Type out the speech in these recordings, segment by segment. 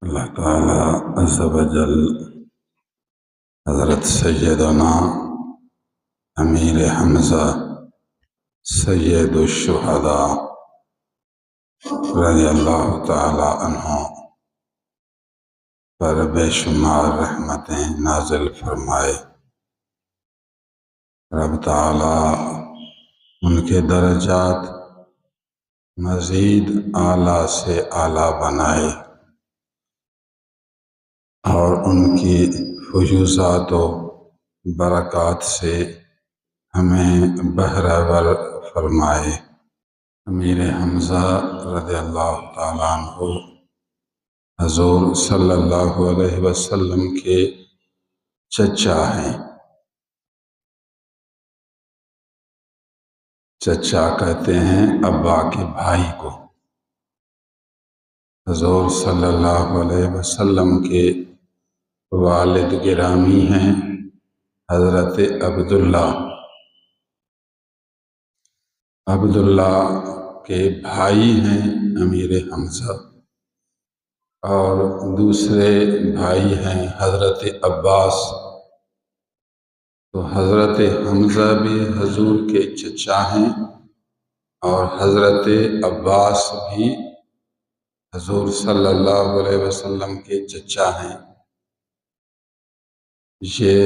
اللہ تعالی عز و جل حضرت سیدنا امیر حمزہ سید الشہداء رضی اللہ تعالی عنہ پر بے شمار رحمتیں نازل فرمائے۔ رب تعالی ان کے درجات مزید اعلیٰ سے اعلیٰ بنائے اور ان کی فیوضات و برکات سے ہمیں بہرہ ور فرمائے۔ امیر حمزہ رضی اللہ تعالیٰ عنہ حضور صلی اللہ علیہ وسلم کے چچا ہیں۔ چچا کہتے ہیں ابا کے بھائی کو۔ حضور صلی اللہ علیہ وسلم کے والد گرامی ہیں حضرت عبداللہ کے بھائی ہیں امیر حمزہ، اور دوسرے بھائی ہیں حضرت عباس۔ تو حضرت حمزہ بھی حضور کے چچا ہیں اور حضرت عباس بھی حضور صلی اللہ علیہ وسلم کے چچا ہیں۔ یہ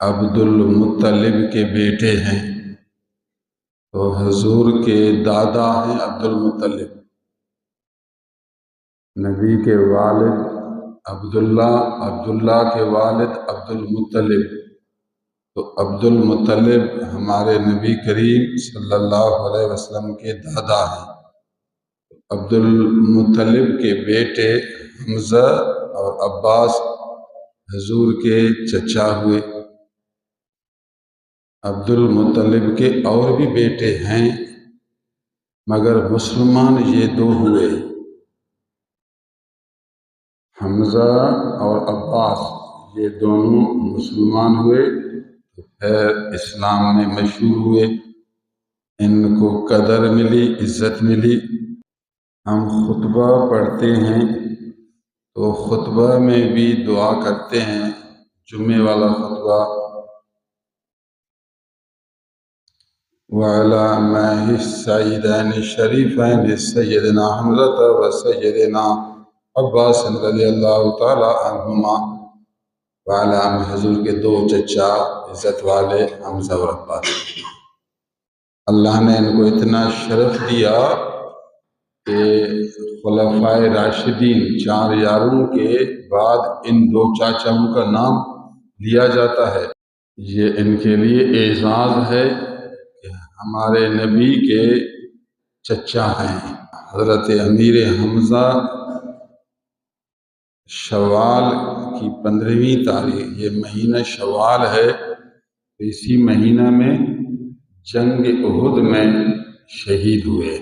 عبد المطلب کے بیٹے ہیں، تو حضور کے دادا ہیں عبد المطلب، نبی کے والد عبداللہ کے والد عبد المطلب، تو عبد المطلب ہمارے نبی کریم صلی اللہ علیہ وسلم کے دادا ہیں۔ عبد المطلب کے بیٹے حمزہ اور عباس حضور کے چچا ہوئے۔ عبد المطلب کے اور بھی بیٹے ہیں مگر مسلمان یہ دو ہوئے، حمزہ اور عباس، یہ دونوں مسلمان ہوئے تو پھر اسلام میں مشہور ہوئے، ان کو قدر ملی، عزت ملی۔ ہم خطبہ پڑھتے ہیں تو خطبہ میں بھی دعا کرتے ہیں، جمعے والا خطبہ، وَعَلَى مَاهِ السَّيِّدَيْنِ الشَّرِيفَيْنِ سَيِّدِنَا حمزة وَسَيِّدِنَا عباس رضی اللہ تعالی عنہما، وعلى حضور کے دو چچا عزت والے حمزہ اور عباس۔ اللہ نے ان کو اتنا شرف دیا کہ خلفائے راشدین 4 یاروں کے بعد ان دو چاچاؤں کا نام لیا جاتا ہے۔ یہ ان کے لیے اعزاز ہے کہ ہمارے نبی کے چچا ہیں۔ حضرت امیر حمزہ شوال کی 15ویں تاریخ، یہ مہینہ شوال ہے، اسی مہینہ میں جنگ احد میں شہید ہوئے۔